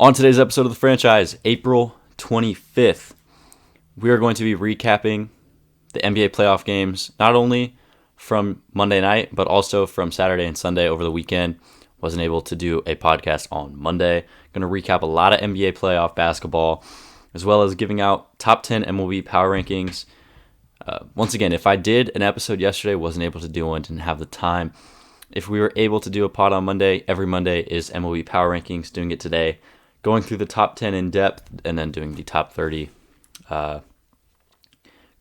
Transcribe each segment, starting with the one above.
On today's episode of The Franchise, April 25th, we are going to be recapping the NBA playoff games, not only from Monday night, but also from Saturday and Sunday over the weekend. Wasn't able to do a podcast on Monday. Going to recap a lot of NBA playoff basketball, as well as giving out top 10 MLB Power Rankings. Once again, if I did an episode yesterday, wasn't able to do one, didn't have the time. If we were able to do a pod on Monday, every Monday is MLB Power Rankings, doing it today. Going through the top 10 in depth, and then doing the top 30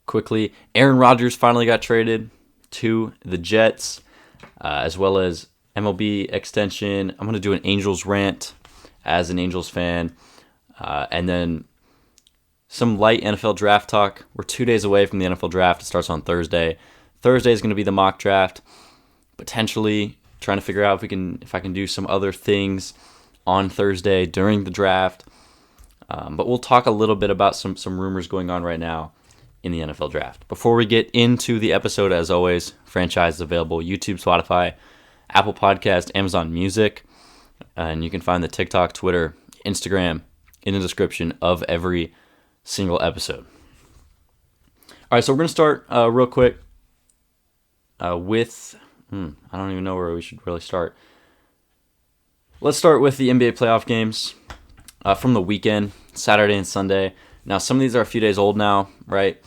quickly. Aaron Rodgers finally got traded to the Jets, as well as MLB extension. I'm going to do an Angels rant as an Angels fan, and then some light NFL draft talk. We're 2 days away from the NFL draft. It starts on Thursday. Thursday is going to be the mock draft. Potentially trying to figure out if I can do some other things on Thursday during the draft. But we'll talk a little bit about some rumors going on right now in the NFL draft. Before we get into the episode, as always, Franchise is available: YouTube, Spotify, Apple Podcast, Amazon Music, and you can find the TikTok, Twitter, Instagram in the description of every single episode. All right, so we're going to start real quick with... I don't even know where we should really start. Let's start with the NBA playoff games from the weekend, Saturday and Sunday. Now, some of these are a few days old now, right?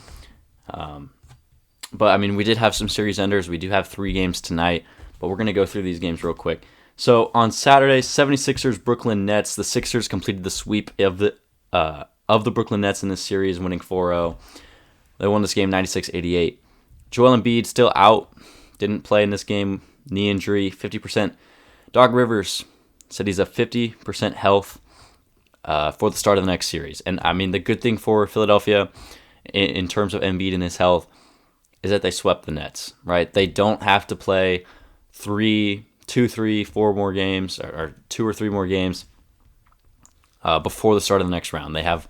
But, I mean, we did have some series enders. We do have 3 games tonight, but we're going to go through these games real quick. So, on Saturday, 76ers, Brooklyn Nets. The Sixers completed the sweep of the Brooklyn Nets in this series, winning 4-0. They won this game 96-88. Joel Embiid still out. Didn't play in this game. Knee injury, 50%. Doc Rivers said he's a 50% health for the start of the next series. And, I mean, the good thing for Philadelphia in terms of Embiid and his health is that they swept the Nets, right? They don't have to play 4 more games or 2 or 3 more games before the start of the next round. They have,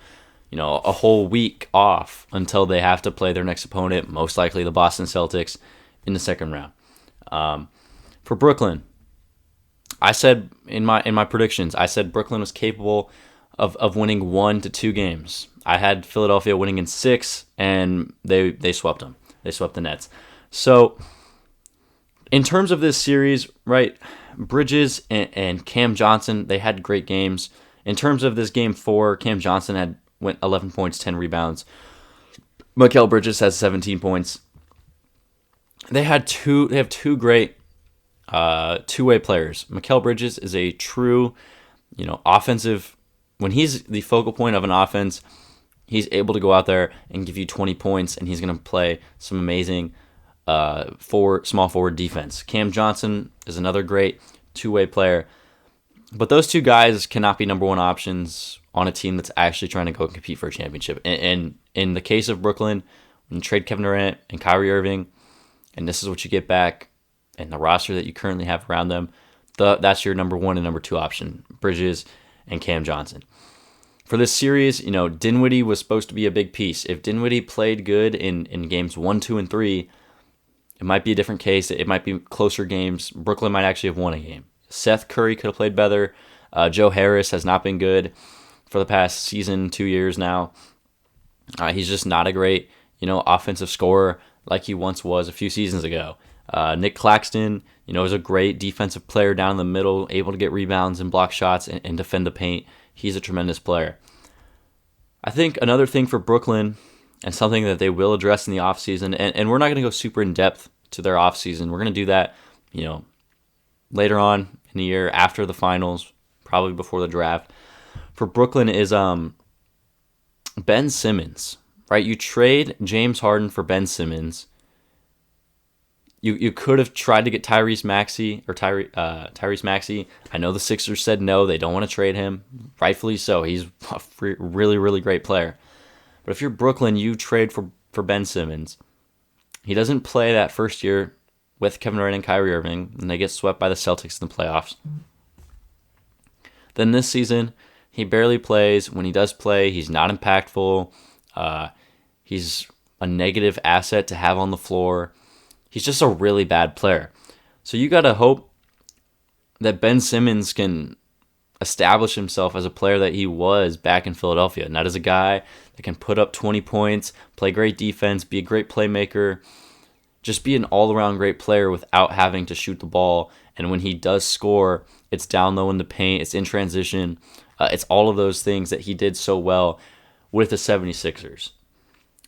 a whole week off until they have to play their next opponent, most likely the Boston Celtics, in the second round. For Brooklyn, I said in my predictions, I said Brooklyn was capable of winning 1 to 2 games. I had Philadelphia winning in 6, and they swept them. They swept the Nets. So, in terms of this series, right, Bridges and Cam Johnson, they had great games. In terms of this game 4, Cam Johnson went 11 points, 10 rebounds. Mikal Bridges has 17 points. They have 2 great two-way players. Mikal Bridges is a true, offensive. When he's the focal point of an offense, he's able to go out there and give you 20 points, and he's going to play some amazing small forward defense. Cam Johnson is another great two-way player. But those 2 guys cannot be number 1 options on a team that's actually trying to go compete for a championship. And in the case of Brooklyn, when you trade Kevin Durant and Kyrie Irving, and this is what you get back, and the roster that you currently have around them, that's your number 1 and number 2 option, Bridges and Cam Johnson. For this series, Dinwiddie was supposed to be a big piece. If Dinwiddie played good in games 1, 2, and 3, it might be a different case. It might be closer games. Brooklyn might actually have won a game. Seth Curry could have played better. Joe Harris has not been good for the past season, 2 years now. He's just not a great, offensive scorer like he once was a few seasons ago. Nick Claxton, is a great defensive player down the middle, able to get rebounds and block shots and defend the paint. He's a tremendous player. I think another thing for Brooklyn, and something that they will address in the offseason, and we're not going to go super in-depth to their offseason. We're going to do that, later on in the year, after the finals, probably before the draft. For Brooklyn is Ben Simmons, right? You trade James Harden for Ben Simmons. You could have tried to get Tyrese Maxey. I know the Sixers said no, they don't want to trade him. Rightfully so. He's a really, really great player. But if you're Brooklyn, you trade for Ben Simmons. He doesn't play that first year with Kevin Durant and Kyrie Irving, and they get swept by the Celtics in the playoffs. Then this season, he barely plays. When he does play, he's not impactful. He's a negative asset to have on the floor. He's just a really bad player. So you got to hope that Ben Simmons can establish himself as a player that he was back in Philadelphia. Not as a guy that can put up 20 points, play great defense, be a great playmaker, just be an all-around great player without having to shoot the ball. And when he does score, it's down low in the paint, it's in transition. It's all of those things that he did so well with the 76ers.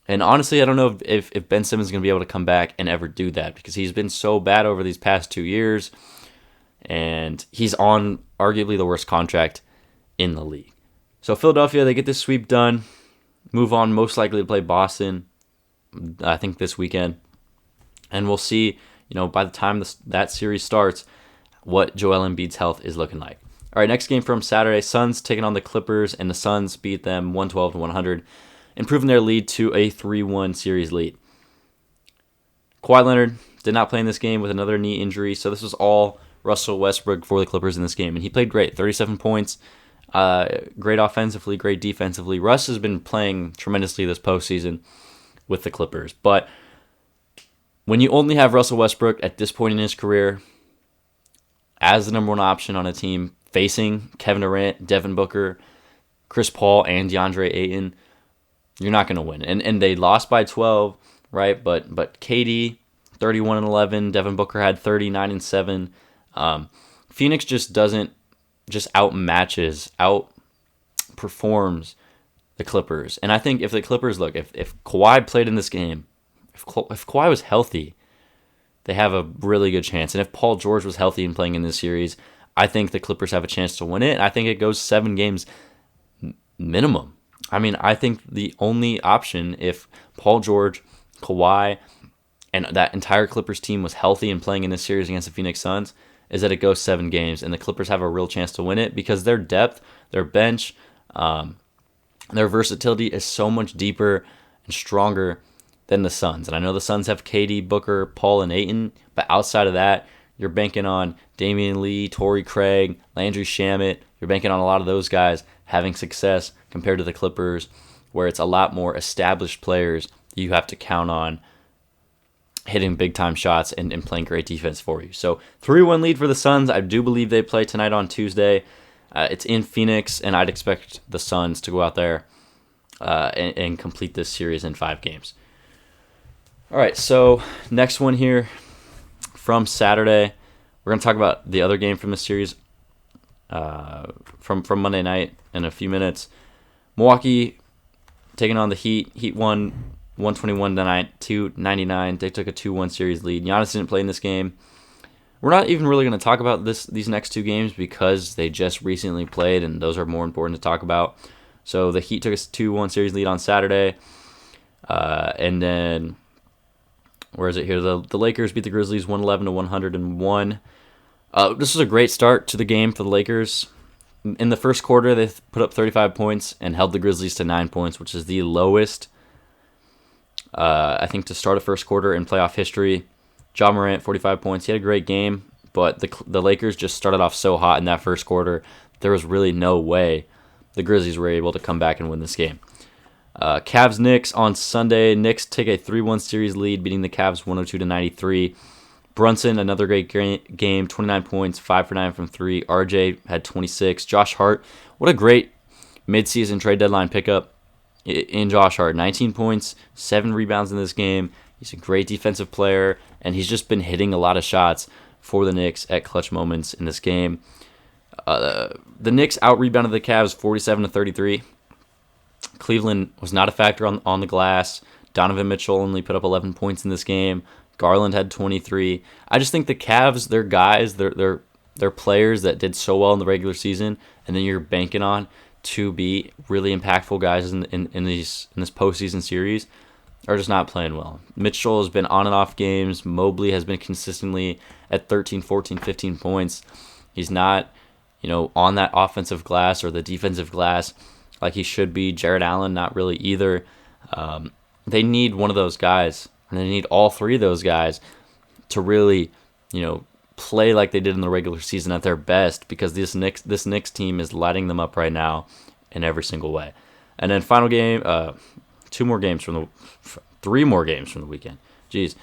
And honestly, I don't know if Ben Simmons is going to be able to come back and ever do that because he's been so bad over these past 2 years. And he's on arguably the worst contract in the league. So Philadelphia, they get this sweep done, move on most likely to play Boston, I think this weekend. And we'll see, by the time that series starts, what Joel Embiid's health is looking like. All right, next game from Saturday, Suns taking on the Clippers, and the Suns beat them 112-100, improving their lead to a 3-1 series lead. Kawhi Leonard did not play in this game with another knee injury, so this was all Russell Westbrook for the Clippers in this game, and he played great, 37 points, great offensively, great defensively. Russ has been playing tremendously this postseason with the Clippers, but when you only have Russell Westbrook at this point in his career as the number one option on a team facing Kevin Durant, Devin Booker, Chris Paul, and DeAndre Ayton, you're not going to win. And they lost by 12, right? But KD, 31-11, Devin Booker had 39-7. Phoenix just outperforms the Clippers. And I think if the Clippers, if Kawhi played in this game, if Kawhi was healthy, they have a really good chance. And if Paul George was healthy and playing in this series, I think the Clippers have a chance to win it. I think it goes 7 games minimum. I mean, I think the only option if Paul George, Kawhi, and that entire Clippers team was healthy and playing in this series against the Phoenix Suns is that it goes 7 games, and the Clippers have a real chance to win it because their depth, their bench, their versatility is so much deeper and stronger than the Suns. And I know the Suns have KD, Booker, Paul, and Ayton, but outside of that, you're banking on Damian Lee, Torrey Craig, Landry Shamet. You're banking on a lot of those guys having success compared to the Clippers, where it's a lot more established players you have to count on hitting big-time shots and playing great defense for you. So 3-1 lead for the Suns. I do believe they play tonight on Tuesday. It's in Phoenix, and I'd expect the Suns to go out there and complete this series in 5 games. All right, so next one here from Saturday. We're going to talk about the other game from the series from Monday night in a few minutes. Milwaukee taking on the Heat. Heat won 121-299. They took a 2-1 series lead. Giannis didn't play in this game. We're not even really going to talk about these next 2 games because they just recently played, and those are more important to talk about. So the Heat took a 2-1 series lead on Saturday. And then, where is it here? The Lakers beat the Grizzlies 111-101. This was a great start to the game for the Lakers. In the first quarter, they put up 35 points and held the Grizzlies to 9 points, which is the lowest, I think, to start a first quarter in playoff history. Ja Morant, 45 points. He had a great game, but the Lakers just started off so hot in that first quarter, there was really no way the Grizzlies were able to come back and win this game. Cavs-Knicks on Sunday. Knicks take a 3-1 series lead, beating the Cavs 102-93. Brunson, another great game, 29 points, 5 for 9 from 3. RJ had 26. Josh Hart, what a great midseason trade deadline pickup in Josh Hart. 19 points, 7 rebounds in this game. He's a great defensive player, and he's just been hitting a lot of shots for the Knicks at clutch moments in this game. The Knicks out-rebounded the Cavs 47-33. Cleveland was not a factor on the glass. Donovan Mitchell only put up 11 points in this game. Garland had 23. I just think the Cavs, they're guys, they're players that did so well in the regular season, and then you're banking on to be really impactful guys in this postseason series, are just not playing well. Mitchell has been on and off games. Mobley has been consistently at 13, 14, 15 points. He's not, on that offensive glass or the defensive glass like he should be. Jared Allen, not really either. They need one of those guys, and they need all 3 of those guys to really, play like they did in the regular season at their best, because this Knicks team is lighting them up right now in every single way. And then final game, 3 more games from the weekend. Jeez.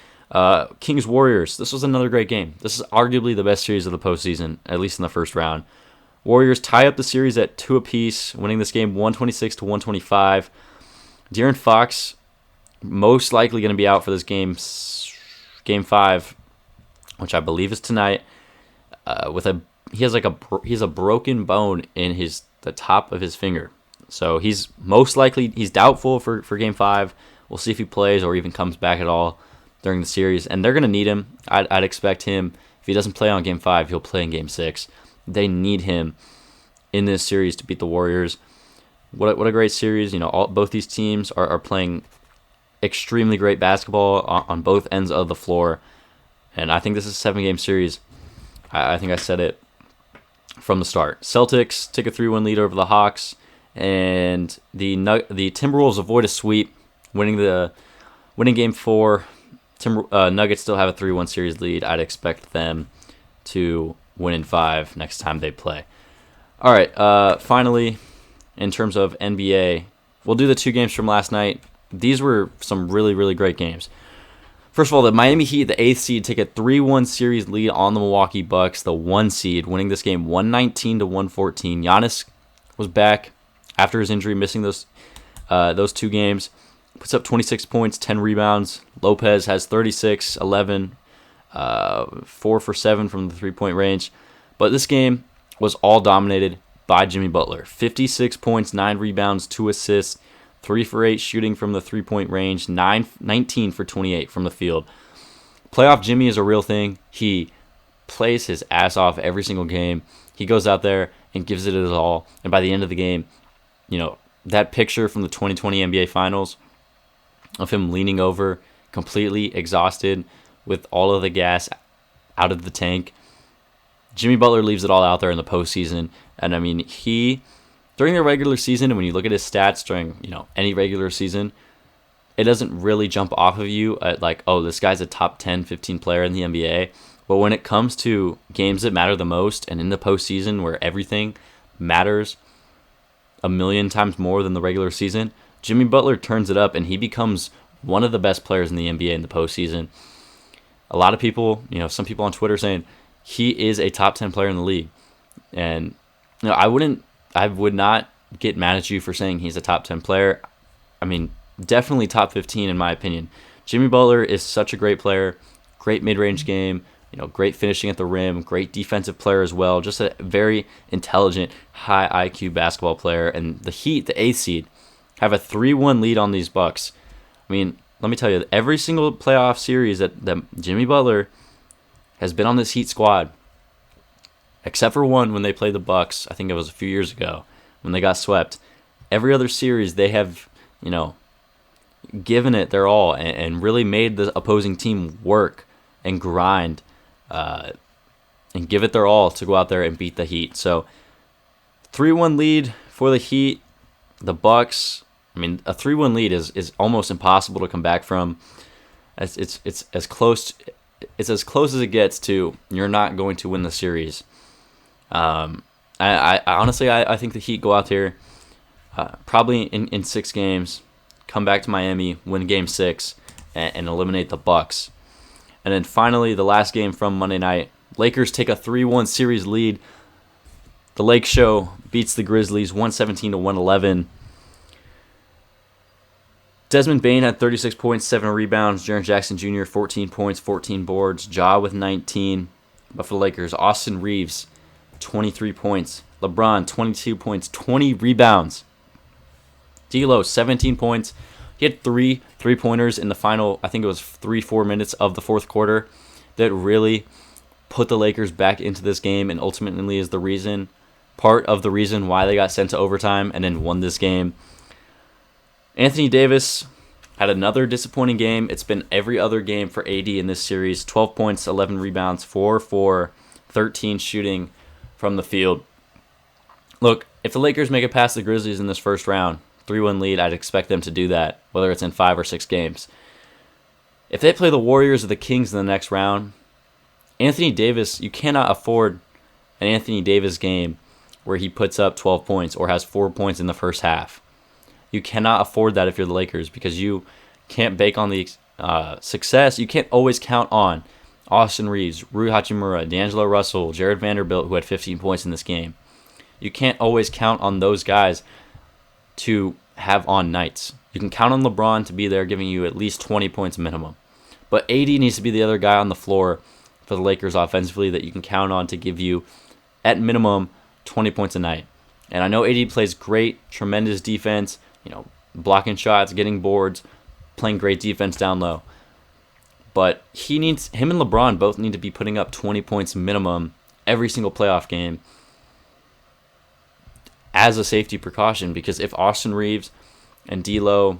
Kings-Warriors. This was another great game. This is arguably the best series of the postseason, at least in the first round. Warriors tie up the series at 2 apiece, winning this game 126 to 125. De'Aaron Fox most likely going to be out for this game 5, which I believe is tonight. He has a broken bone in the top of his finger, so he's doubtful for game 5. We'll see if he plays or even comes back at all during the series, and they're going to need him. I'd expect him, if he doesn't play on game 5, he'll play in game 6. They need him in this series to beat the Warriors. What a great series. Both these teams are playing extremely great basketball on both ends of the floor, and I think this is a 7-game series. I think I said it from the start. Celtics take a 3-1 lead over the Hawks, and the Timberwolves avoid a sweep, winning game 4. Nuggets still have a 3-1 series lead. I'd expect them to win in 5 next time they play. All right, finally, in terms of NBA, we'll do the 2 games from last night. These were some really, really great games. First of all, the Miami Heat, the 8th seed, take a 3-1 series lead on the Milwaukee Bucks, the 1 seed, winning this game 119 to 114. Giannis was back after his injury, missing those 2 games. Puts up 26 points, 10 rebounds. Lopez has 36, 11, 4 for 7 from the 3-point range. But this game was all dominated by Jimmy Butler. 56 points, 9 rebounds, 2 assists, 3 for 8 shooting from the 3-point range, 19 for 28 from the field. Playoff Jimmy is a real thing. He plays his ass off every single game. He goes out there and gives it his all. And by the end of the game, that picture from the 2020 NBA Finals of him leaning over, completely exhausted with all of the gas out of the tank. Jimmy Butler leaves it all out there in the postseason. And I mean, during the regular season, and when you look at his stats during, any regular season, it doesn't really jump off of you at like, oh, this guy's a top 10, 15 player in the NBA. But when it comes to games that matter the most and in the postseason where everything matters a million times more than the regular season, Jimmy Butler turns it up and he becomes one of the best players in the NBA in the postseason. A lot of people, some people on Twitter saying he is a top 10 player in the league. And I would not get mad at you for saying he's a top 10 player. I mean, definitely top 15 in my opinion. Jimmy Butler is such a great player, great mid-range game, great finishing at the rim, great defensive player as well, just a very intelligent, high IQ basketball player. And the Heat, the 8th seed, have a 3-1 lead on these Bucks. I mean, let me tell you, every single playoff series that Jimmy Butler has been on this Heat squad, except for one when they played the Bucks, I think it was a few years ago, when they got swept. Every other series, they have, given it their all and really made the opposing team work and grind and give it their all to go out there and beat the Heat. So, 3-1 lead for the Heat. The Bucks, I mean, a 3-1 lead is almost impossible to come back from. It's as close as it gets to you're not going to win the series. I honestly think the Heat go out there probably in 6 games, come back to Miami, win Game 6, and eliminate the Bucks. And then finally, the last game from Monday night, Lakers take a 3-1 series lead. The Lake Show beats the Grizzlies 117 to 111. Desmond Bane had 36 points, 7 rebounds. Jaren Jackson Jr., 14 points, 14 boards. Ja with 19. But for the Lakers, Austin Reeves, 23 points. LeBron, 22 points, 20 rebounds. D'Lo, 17 points. He had 3 three-pointers in the final, I think it was 3-4 minutes of the fourth quarter, that really put the Lakers back into this game and ultimately is part of the reason why they got sent to overtime and then won this game. Anthony Davis had another disappointing game. It's been every other game for AD in this series. 12 points, 11 rebounds, 4 for 13 shooting from the field. Look, if the Lakers make it past the Grizzlies in this first round, 3-1 lead, I'd expect them to do that, whether it's in 5 or 6 games. If they play the Warriors or the Kings in the next round, Anthony Davis, you cannot afford an Anthony Davis game where he puts up 12 points or has 4 points in the first half. You cannot afford that if you're the Lakers because you can't bank on the success. You can't always count on Austin Reeves, Rui Hachimura, D'Angelo Russell, Jared Vanderbilt, who had 15 points in this game. you can't always count on those guys to have on nights. You can count on LeBron to be there giving you at least 20 points minimum. But AD needs to be the other guy on the floor for the Lakers offensively that you can count on to give you, at minimum, 20 points a night. And I know AD plays great, tremendous defense, blocking shots, getting boards, playing great defense down low. But him and LeBron both need to be putting up 20 points minimum every single playoff game as a safety precaution, because if Austin Reeves and D'Lo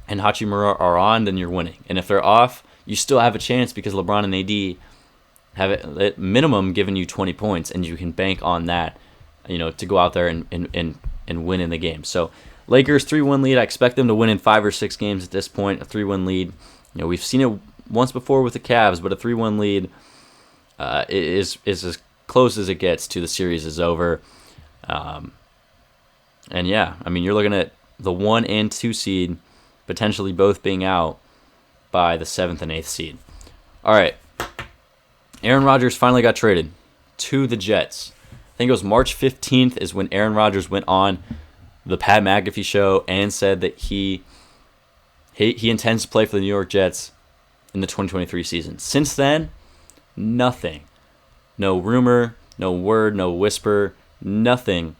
and Hachimura are on, then you're winning. And if they're off, you still have a chance because LeBron and AD have at minimum given you 20 points, and you can bank on that, to go out there and win in the game. So Lakers 3-1 lead. I expect them to win in 5 or 6 games at this point. A 3-1 lead. We've seen it once before with the Cavs, but a 3-1 lead is as close as it gets to the series is over. And yeah, you're looking at the 1 and 2 seed potentially both being out by the 7th and 8th seed. All right. Aaron Rodgers finally got traded to the Jets. I think it was March 15th is when Aaron Rodgers went on the Pat McAfee show and said that he intends to play for the New York Jets in the 2023 season. Since then, nothing. No rumor, no word, no whisper, nothing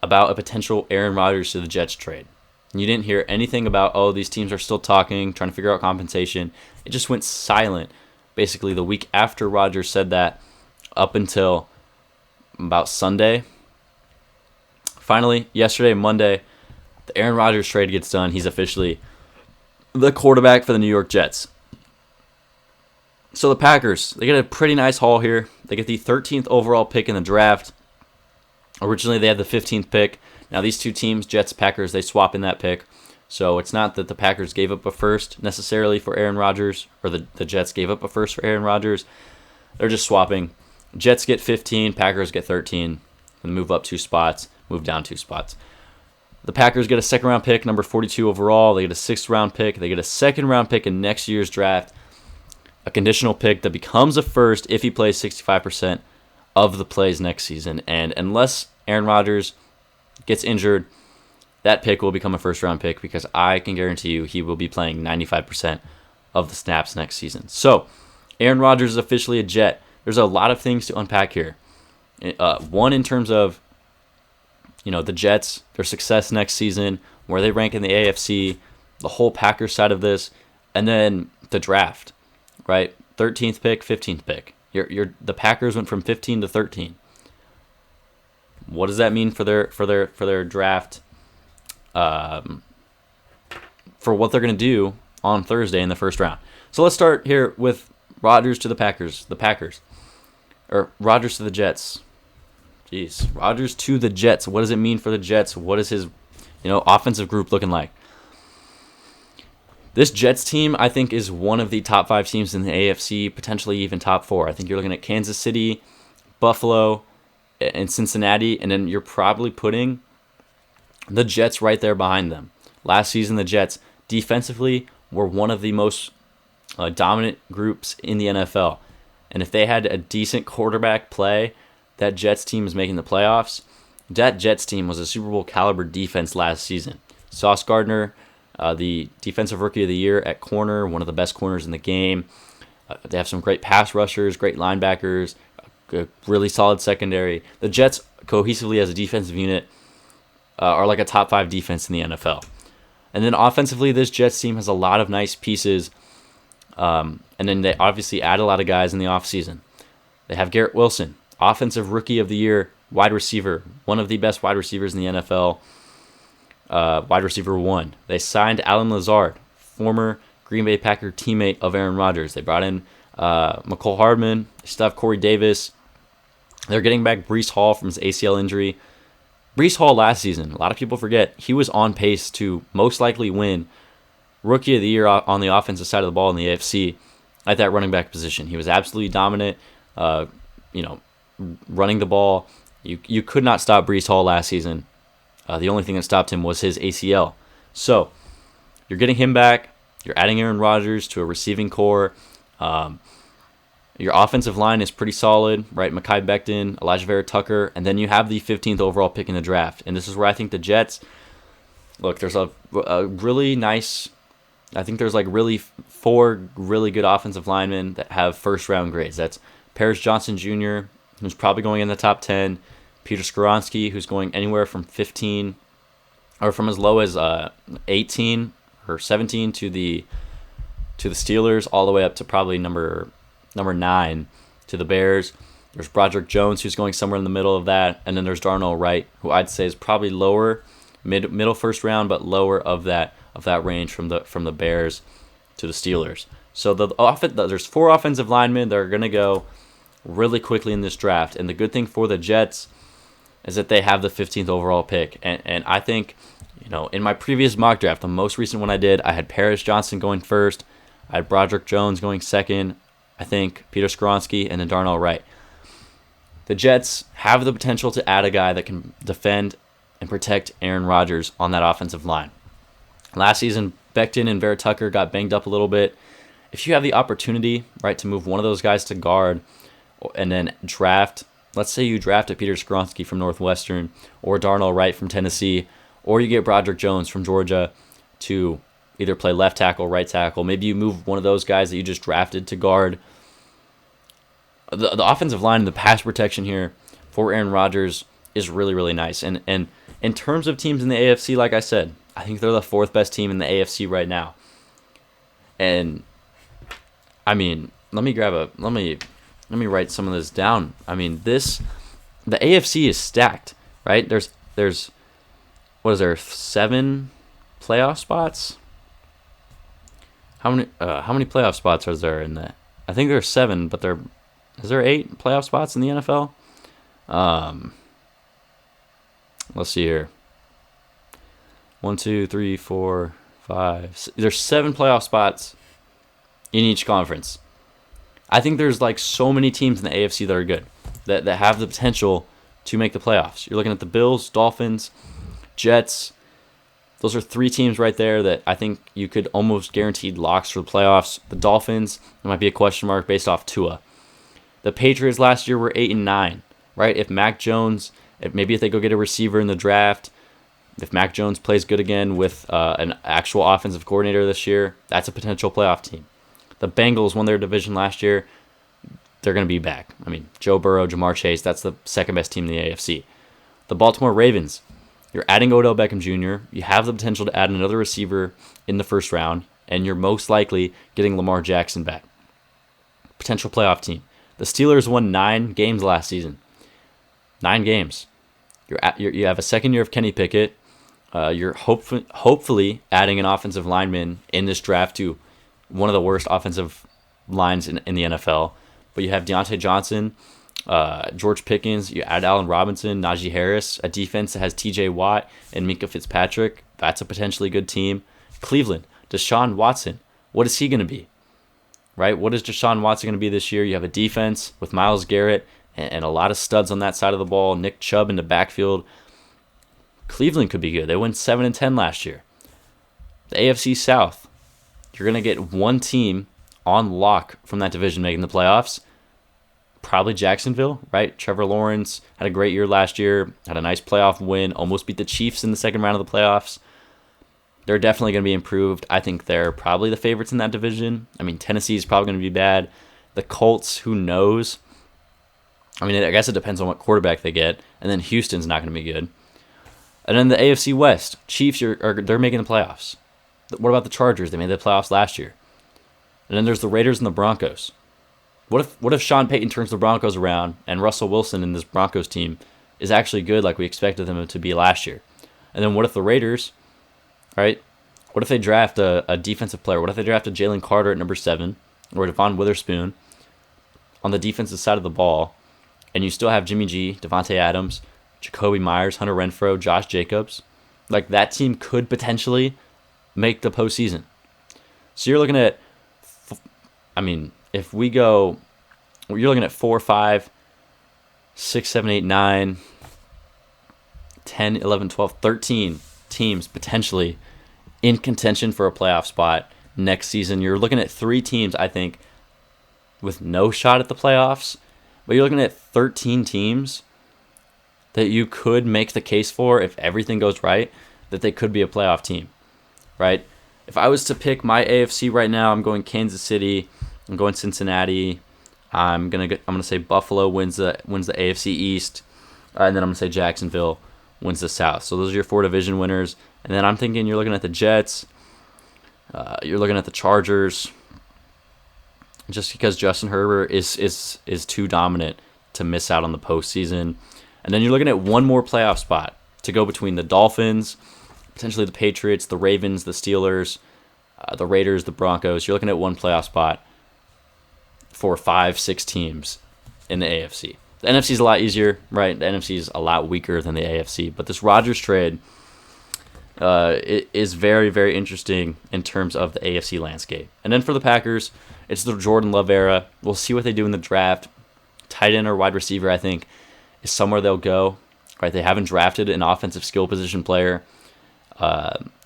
about a potential Aaron Rodgers to the Jets trade. You didn't hear anything about, these teams are still talking, trying to figure out compensation. It just went silent basically the week after Rodgers said that up until about Sunday. Finally, yesterday, Monday, the Aaron Rodgers trade gets done. He's officially the quarterback for the New York Jets. So the Packers, they get a pretty nice haul here. They get the 13th overall pick in the draft. Originally, they had the 15th pick. Now, these two teams, Jets, Packers, they swap in that pick. So it's not that the Packers gave up a first necessarily for Aaron Rodgers, or the Jets gave up a first for Aaron Rodgers. They're just swapping. Jets get 15, Packers get 13, and move up 2 spots, move down 2 spots. The Packers get a second-round pick, number 42 overall. They get a 6th-round pick. They get a second-round pick in next year's draft, a conditional pick that becomes a first if he plays 65% of the plays next season. And unless Aaron Rodgers gets injured, that pick will become a first-round pick because I can guarantee you he will be playing 95% of the snaps next season. So, Aaron Rodgers is officially a Jet. There's a lot of things to unpack here. One, in terms of the Jets, their success next season, where they rank in the AFC, the whole Packers side of this, and then the draft, right? 13th pick, 15th pick. The Packers went from 15 to 13. What does that mean for their draft? For what they're going to do on Thursday in the first round. So let's start here with Rodgers to the Packers. Or Rodgers to the Jets. Jeez, Rodgers to the Jets. What does it mean for the Jets? What is his, offensive group looking like? This Jets team, I think, is one of the top 5 teams in the AFC, potentially even top 4. I think you're looking at Kansas City, Buffalo, and Cincinnati, and then you're probably putting the Jets right there behind them. Last season, the Jets defensively were one of the most dominant groups in the NFL. And if they had a decent quarterback play, that Jets team is making the playoffs. That Jets team was a Super Bowl caliber defense last season. Sauce Gardner, the defensive rookie of the year at corner, one of the best corners in the game. They have some great pass rushers, great linebackers, a really solid secondary. The Jets, cohesively as a defensive unit, are like a top 5 defense in the NFL. And then offensively, this Jets team has a lot of nice pieces. And then they obviously add a lot of guys in the offseason. They have Garrett Wilson, offensive rookie of the year, wide receiver, one of the best wide receivers in the NFL, wide receiver 1. They signed Alan Lazard, former Green Bay Packer teammate of Aaron Rodgers. They brought in McCole Hardman. They still have Corey Davis. They're getting back Breece Hall from his ACL injury. Breece Hall last season, a lot of people forget, he was on pace to most likely win Rookie of the Year on the offensive side of the ball in the AFC at that running back position. He was absolutely dominant, running the ball. You could not stop Breece Hall last season. The only thing that stopped him was his ACL. So, you're getting him back. You're adding Aaron Rodgers to a receiving core. Your offensive line is pretty solid, right? Mekhi Becton, Elijah Vera Tucker, and then you have the 15th overall pick in the draft. And this is where I think the Jets, look, there's a really nice, I think there's like really four really good offensive linemen that have first round grades. That's Paris Johnson Jr., who's probably going in the top 10, Peter Skoronski, who's going anywhere from 15 or from as low as 18 or 17 to the Steelers, all the way up to probably number 9 to the Bears. There's Broderick Jones, who's going somewhere in the middle of that, and then there's Darnell Wright, who I'd say is probably lower, middle first round, but lower of that range from the Bears to the Steelers. So there's 4 offensive linemen that are going to go really quickly in this draft, and the good thing for the Jets is that they have the 15th overall pick, and I think, in my previous mock draft, the most recent one I did, I had Paris Johnson going first, I had Broderick Jones going second, I think Peter Skoronski, and then Darnell Wright. The Jets have the potential to add a guy that can defend and protect Aaron Rodgers on that offensive line. Last season, Becton and Vera Tucker got banged up a little bit. If you have the opportunity, right, to move one of those guys to guard and then draft, let's say you drafted Peter Skoronski from Northwestern or Darnell Wright from Tennessee, or you get Broderick Jones from Georgia to either play left tackle, right tackle. Maybe you move one of those guys that you just drafted to guard. The offensive line and the pass protection here for Aaron Rodgers is really, really nice. And in terms of teams in the AFC, like I said, I think they're the 4th best team in the AFC right now. And I mean, let me write some of this down. I mean, the AFC is stacked, right? There's what is there, 7 playoff spots? How many playoff spots are there in that? I think there's 7, but is there 8 playoff spots in the NFL? Let's see here. 1, 2, 3, 4, 5. There's 7 playoff spots in each conference. I think there's like so many teams in the AFC that are good, that have the potential to make the playoffs. You're looking at the Bills, Dolphins, Jets. Those are 3 teams right there that I think you could almost guaranteed locks for the playoffs. The Dolphins, there might be a question mark based off Tua. The Patriots last year were 8-9, right? If Mac Jones, if they go get a receiver in the draft, if Mac Jones plays good again with an actual offensive coordinator this year, that's a potential playoff team. The Bengals won their division last year. They're going to be back. I mean, Joe Burrow, Jamar Chase, that's the 2nd best team in the AFC. The Baltimore Ravens, you're adding Odell Beckham Jr., you have the potential to add another receiver in the first round, and you're most likely getting Lamar Jackson back. Potential playoff team. The Steelers won 9 games last season. 9 games. You have a second year of Kenny Pickett. You're hopefully adding an offensive lineman in this draft to one of the worst offensive lines in the NFL. But you have Deontay Johnson, George Pickens, you add Allen Robinson, Najee Harris, a defense that has TJ Watt and Minkah Fitzpatrick. That's a potentially good team. Cleveland, Deshaun Watson. What is he going to be? Right? What is Deshaun Watson going to be this year? You have a defense with Myles Garrett and a lot of studs on that side of the ball. Nick Chubb in the backfield. Cleveland could be good. They went 7-10 last year. The AFC South, you're going to get one team on lock from that division making the playoffs. Probably Jacksonville, right? Trevor Lawrence had a great year last year, had a nice playoff win, almost beat the Chiefs in the second round of the playoffs. They're definitely going to be improved. I think they're probably the favorites in that division. I mean, Tennessee is probably going to be bad. The Colts, who knows? I mean, I guess it depends on what quarterback they get. And then Houston's not going to be good. And then the AFC West, Chiefs, they're making the playoffs. What about the Chargers? They made the playoffs last year. And then there's the Raiders and the Broncos. What if Sean Payton turns the Broncos around and Russell Wilson in this Broncos team is actually good like we expected them to be last year? And then what if the Raiders, right? What if they draft a defensive player? What if they draft a Jalen Carter at number 7 or Devon Witherspoon on the defensive side of the ball, and you still have Jimmy G, Devontae Adams, Jacoby Myers, Hunter Renfrow, Josh Jacobs? Like, that team could potentially make the postseason. So you're looking at, if we go, you're looking at 4, 5, 6, 7, 8, 9, 10, 11, 12, 13 teams potentially in contention for a playoff spot next season. You're looking at 3 teams, I think, with no shot at the playoffs, but you're looking at 13 teams that you could make the case for, if everything goes right, that they could be a playoff team, right? If I was to pick my AFC right now, I'm going Kansas City, I'm going Cincinnati, I'm gonna say Buffalo wins the AFC East, and then I'm gonna say Jacksonville wins the South. So those are your 4 division winners. And then I'm thinking you're looking at the Jets, you're looking at the Chargers, just because Justin Herbert is too dominant to miss out on the postseason. And then you're looking at one more playoff spot to go between the Dolphins, potentially the Patriots, the Ravens, the Steelers, the Raiders, the Broncos. You're looking at one playoff spot for 5-6 teams in the AFC. The NFC is a lot easier, right? The NFC is a lot weaker than the AFC. But this Rodgers trade it is very, very interesting in terms of the AFC landscape. And then for the Packers, it's the Jordan Love era. We'll see what they do in the draft. Tight end or wide receiver, I think, is somewhere they'll go. Right? They haven't drafted an offensive skill position player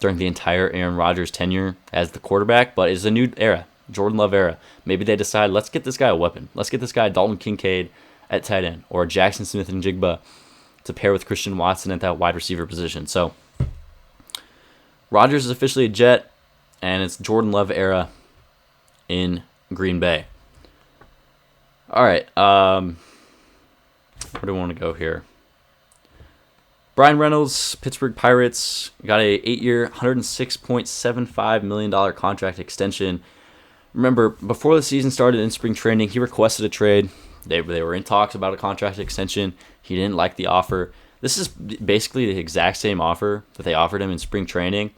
during the entire Aaron Rodgers tenure as the quarterback, but it's a new era, Jordan Love era. Maybe they decide, let's get this guy a weapon. Let's get this guy Dalton Kincaid at tight end, or Jackson Smith and Jigba to pair with Christian Watson at that wide receiver position. So Rodgers is officially a Jet, and it's Jordan Love era in Green Bay. All right, where do we want to go here? Brian Reynolds, Pittsburgh Pirates, got a 8-year, $106.75 million contract extension. Remember, before the season started in spring training, he requested a trade. They were in talks about a contract extension. He didn't like the offer. This is basically the exact same offer that they offered him in spring training.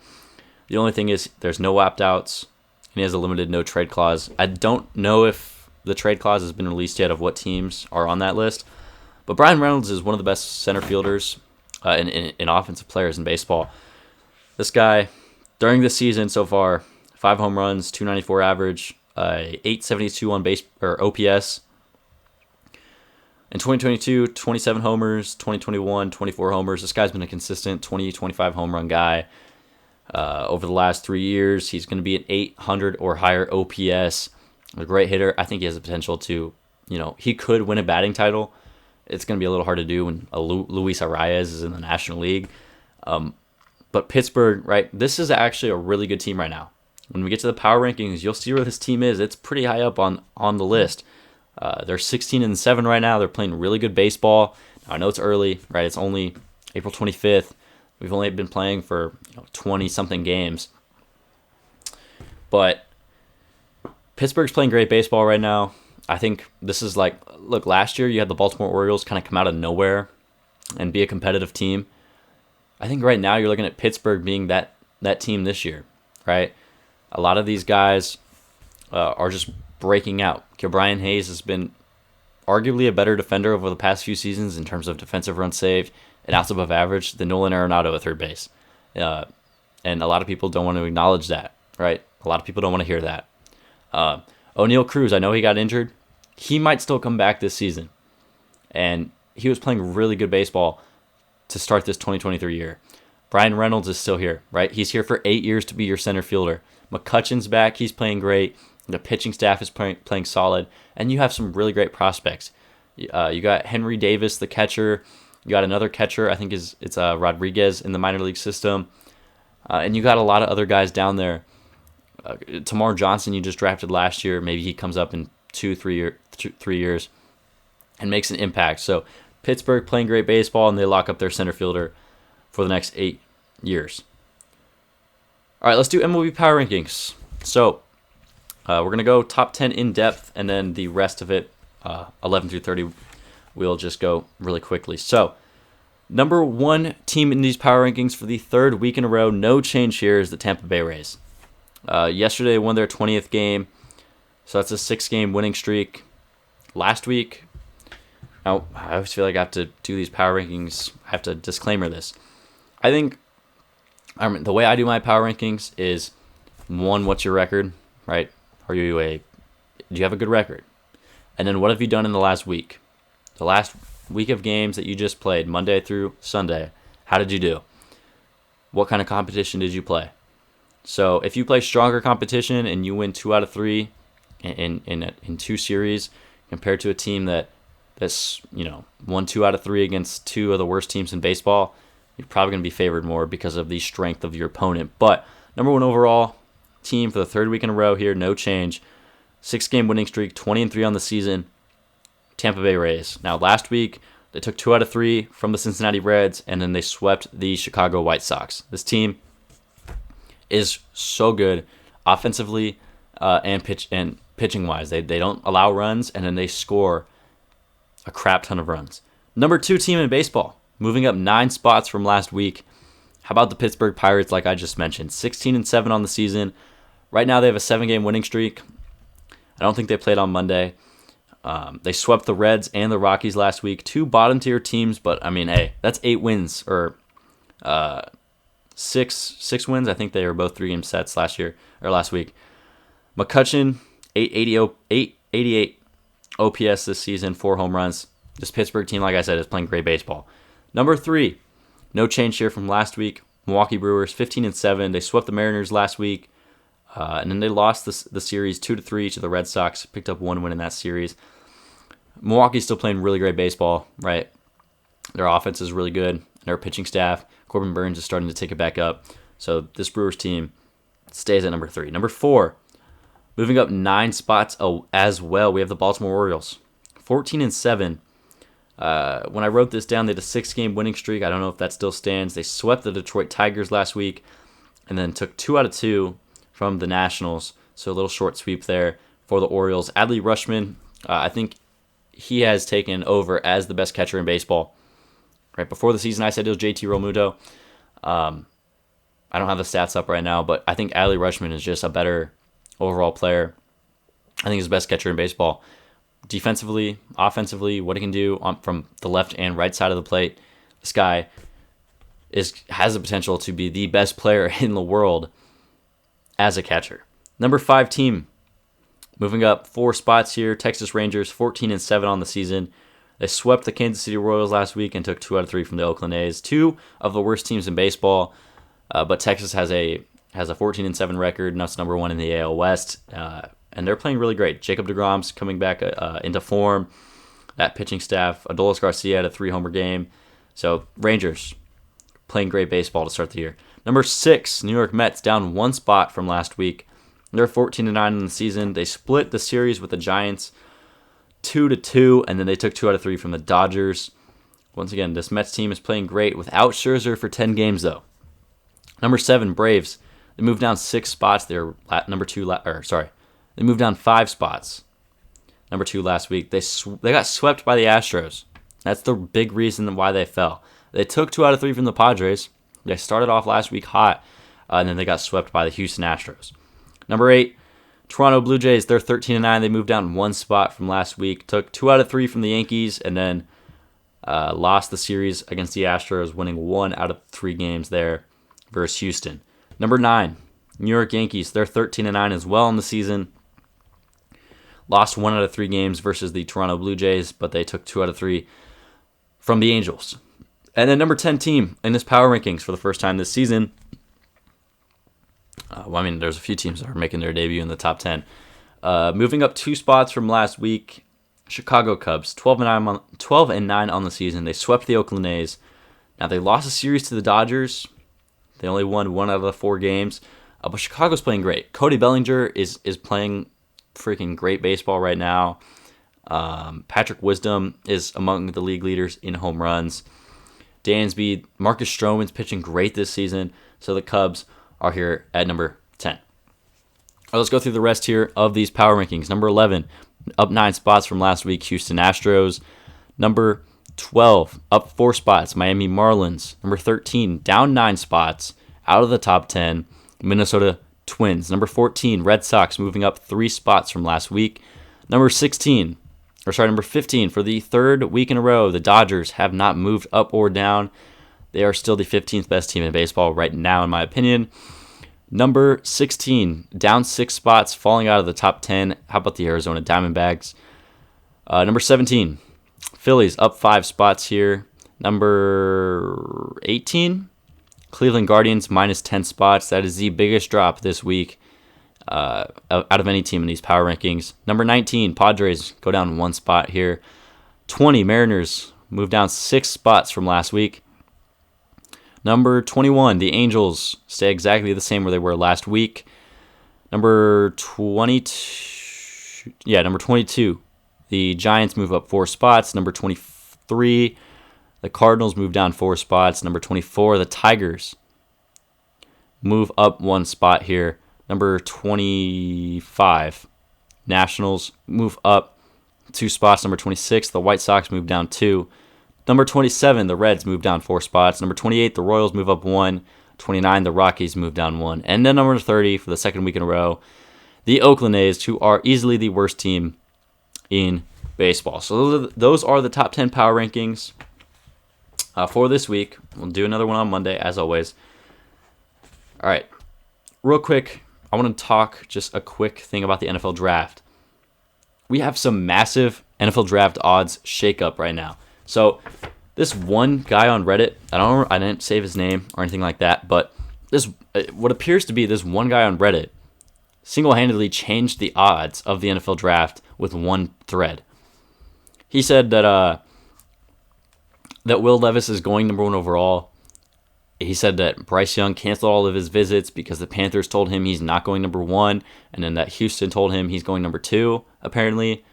The only thing is there's no opt-outs, and he has a limited no-trade clause. I don't know if the trade clause has been released yet of what teams are on that list, but Brian Reynolds is one of the best center fielders in offensive players in baseball. This guy, during this season so far, 5 home runs, 294 average, 872 on base or OPS. In 2022, 27 homers, 2021, 24 homers. This guy's been a consistent 20, 25 home run guy. Over the last 3 years, he's going to be an 800 or higher OPS. A great hitter. I think he has the potential to, he could win a batting title. It's going to be a little hard to do when Luis Arias is in the National League. But Pittsburgh, right, this is actually a really good team right now. When we get to the power rankings, you'll see where this team is. It's pretty high up on the list. They're 16-7 right now. They're playing really good baseball. Now, I know it's early, right? It's only April 25th. We've only been playing for 20-something games. But Pittsburgh's playing great baseball right now. I think this is look, last year you had the Baltimore Orioles kind of come out of nowhere and be a competitive team. I think right now you're looking at Pittsburgh being that team this year, right? A lot of these guys are just breaking out. Brian Hayes has been arguably a better defender over the past few seasons in terms of defensive runs saved and outs above average than Nolan Arenado at third base. And a lot of people don't want to acknowledge that, right? A lot of people don't want to hear that. O'Neal Cruz, I know he got injured. He might still come back this season. And he was playing really good baseball to start this 2023 year. Brian Reynolds is still here, right? He's here for 8 years to be your center fielder. McCutchen's back. He's playing great. The pitching staff is playing solid. And you have some really great prospects. You got Henry Davis, the catcher. You got another catcher. I think it's Rodriguez in the minor league system. And you got a lot of other guys down there. Tamar Johnson you just drafted last year. Maybe he comes up in 3 years and makes an impact. So Pittsburgh playing great baseball, and they lock up their center fielder for the next 8 years. All right, let's do MLB Power Rankings. So we're going to go top 10 in depth, and then the rest of it, 11 through 30, we'll just go really quickly. So number 1 team in these Power Rankings for the 3rd week in a row, no change here, is the Tampa Bay Rays. Yesterday they won their 20th game, so that's a 6-game winning streak. Last week, now I always feel like I have to do these Power Rankings, I have to disclaimer this. I think the way I do my Power Rankings is, 1, what's your record, right? Do you have a good record? And then what have you done in the last week? The last week of games that you just played, Monday through Sunday, how did you do? What kind of competition did you play? So if you play stronger competition and you win 2 out of 3, in 2 series compared to a team that's won 2 out of 3 against 2 of the worst teams in baseball, you're probably going to be favored more because of the strength of your opponent. But number 1 overall team for the 3rd week in a row here, no change. 6-game winning streak, 20-3 on the season. Tampa Bay Rays. Now, last week, they took 2 out of 3 from the Cincinnati Reds, and then they swept the Chicago White Sox. This team is so good offensively and pitching-wise. They don't allow runs, and then they score a crap ton of runs. Number 2 team in baseball, moving up 9 spots from last week. How about the Pittsburgh Pirates, like I just mentioned? 16-7 on the season. Right now, they have a 7-game winning streak. I don't think they played on Monday. They swept the Reds and the Rockies last week. 2 bottom-tier teams, but, I mean, hey, that's 8 wins, or 6 wins. I think they were both 3-game sets last week. McCutchen, 888 OPS this season, 4 home runs. This Pittsburgh team, like I said, is playing great baseball. Number 3, no change here from last week. Milwaukee Brewers, 15-7. They swept the Mariners last week. And then they lost the series 2-3 to the Red Sox. Picked up 1 win in that series. Milwaukee's still playing really great baseball, right? Their offense is really good. Their pitching staff, Corbin Burns, is starting to take it back up. So this Brewers team stays at number 3. Number 4, moving up 9 spots as well, we have the Baltimore Orioles, 14-7. When I wrote this down, they had a 6-game winning streak. I don't know if that still stands. They swept the Detroit Tigers last week and then took 2 out of 2 from the Nationals. So a little short sweep there for the Orioles. Adley Rutschman, I think he has taken over as the best catcher in baseball. Right before the season, I said it was JT Realmuto. I don't have the stats up right now, but I think Adley Rutschman is just a better overall player. I think he's the best catcher in baseball. Defensively, offensively, what he can do from the left and right side of the plate, this guy has the potential to be the best player in the world as a catcher. Number 5 team, moving up 4 spots here, Texas Rangers, 14-7 on the season. They swept the Kansas City Royals last week and took 2 out of 3 from the Oakland A's. 2 of the worst teams in baseball, but Texas has a 14-7 record, and that's number 1 in the AL West, and they're playing really great. Jacob deGrom's coming back into form. That pitching staff, Adolis Garcia had a 3-homer game. So Rangers playing great baseball to start the year. Number 6, New York Mets, down 1 spot from last week. They're 14-9 in the season. They split the series with the Giants 2-2, and then they took 2 out of 3 from the Dodgers. Once again, this Mets team is playing great without Scherzer for 10 games, though. Number 7, Braves. They moved down 6 spots. They were number 2. They moved down 5 spots. Number 2 last week. They got swept by the Astros. That's the big reason why they fell. They took 2 out of 3 from the Padres. They started off last week hot, and then they got swept by the Houston Astros. Number 8, Toronto Blue Jays. They're 13-9. They moved down 1 spot from last week. Took 2 out of 3 from the Yankees, and then lost the series against the Astros, winning 1 out of 3 games there versus Houston. Number 9, New York Yankees. They're 13-9 as well in the season. Lost 1 out of 3 games versus the Toronto Blue Jays, but they took 2 out of 3 from the Angels. And then number 10 team in this power rankings for the first time this season. There's a few teams that are making their debut in the top 10. Moving up 2 spots from last week, Chicago Cubs, 12-9 on the season. They swept the Oakland A's. Now, they lost a series to the Dodgers. They only won 1 out of the 4 games. But Chicago's playing great. Cody Bellinger is playing freaking great baseball right now. Patrick Wisdom is among the league leaders in home runs. Dansby, Marcus Stroman's pitching great this season. So the Cubs are here at number 10. All right, let's go through the rest here of these power rankings. Number 11, up 9 spots from last week, Houston Astros. Number 12, up 4 spots, Miami Marlins. Number 13, down 9 spots, out of the top 10, Minnesota Twins. Number 14, Red Sox, moving up 3 spots from last week. Number 15, for the 3rd week in a row, the Dodgers have not moved up or down. They are still the 15th best team in baseball right now, in my opinion. Number 16, down 6 spots, falling out of the top 10. How about the Arizona Diamondbacks? Number 17, Phillies, up 5 spots here. Number 18, Cleveland Guardians, minus 10 spots. That is the biggest drop this week. out of any team in these power rankings. Number 19, Padres go down 1 spot here. 20, Mariners move down 6 spots from last week. Number 21, the Angels stay exactly the same where they were last week. Number 22, the Giants move up 4 spots. Number 23, the Cardinals move down 4 spots. Number 24, the Tigers move up 1 spot here. Number 25, Nationals move up 2 spots. Number 26, the White Sox move down 2. Number 27, the Reds move down 4 spots. Number 28, the Royals move up 1. 29, the Rockies move down 1. And then number 30, for the second week in a row, the Oakland A's, who are easily the worst team in baseball. So those are the top 10 power rankings for this week. We'll do another one on Monday, as always. All right, real quick, I want to talk just a quick thing about the NFL draft. We have some massive NFL draft odds shakeup right now. So this one guy on Reddit, I didn't save his name or anything like that, but this what appears to be this one guy on Reddit single-handedly changed the odds of the NFL draft with one thread. He said that Will Levis is going number 1 overall. He said that Bryce Young canceled all of his visits because the Panthers told him he's not going number 1, and then that Houston told him he's going number 2, apparently.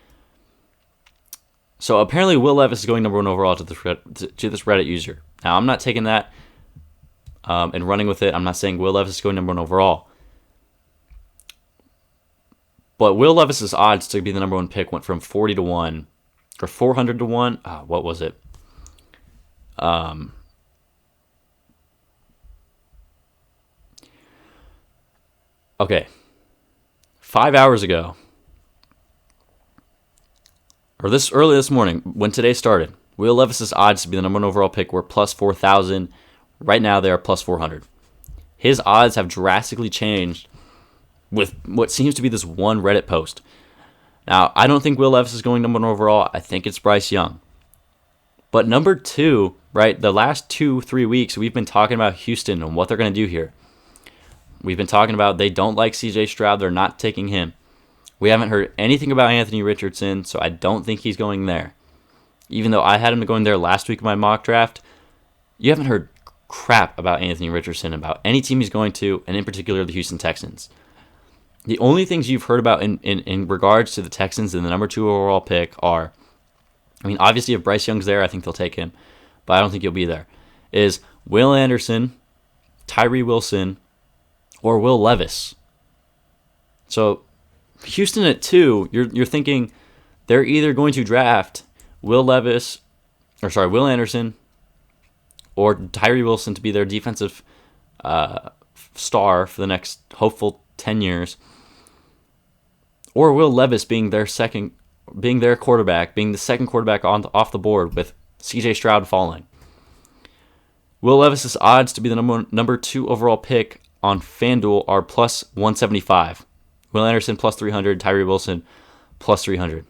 So apparently Will Levis is going number 1 overall to this Reddit user. Now, I'm not taking that and running with it. I'm not saying Will Levis is going number 1 overall. But Will Levis's odds to be the number 1 pick went from 40 to 1 or 400 to 1. What was it? Okay. 5 hours ago, or early this morning, when today started, Will Levis's odds to be the number 1 overall pick were plus 4,000. Right now, they are plus 400. His odds have drastically changed with what seems to be this one Reddit post. Now, I don't think Will Levis is going number 1 overall. I think it's Bryce Young. But number 2, right, the last 2-3 weeks, we've been talking about Houston and what they're going to do here. We've been talking about they don't like C.J. Stroud. They're not taking him. We haven't heard anything about Anthony Richardson, so I don't think he's going there. Even though I had him going there last week in my mock draft, you haven't heard crap about Anthony Richardson, about any team he's going to, and in particular the Houston Texans. The only things you've heard about in regards to the Texans and the number 2 overall pick are, obviously if Bryce Young's there, I think they'll take him, but I don't think he'll be there, is Will Anderson, Tyree Wilson, or Will Levis. So Houston at 2, you're thinking they're either going to draft Will Anderson or Tyree Wilson to be their defensive star for the next hopeful 10 years, or Will Levis being their quarterback, being the second quarterback off the board with C.J. Stroud falling. Will Levis's odds to be the number 2 overall pick on FanDuel are plus 175. Will Anderson plus 300, Tyree Wilson plus 300.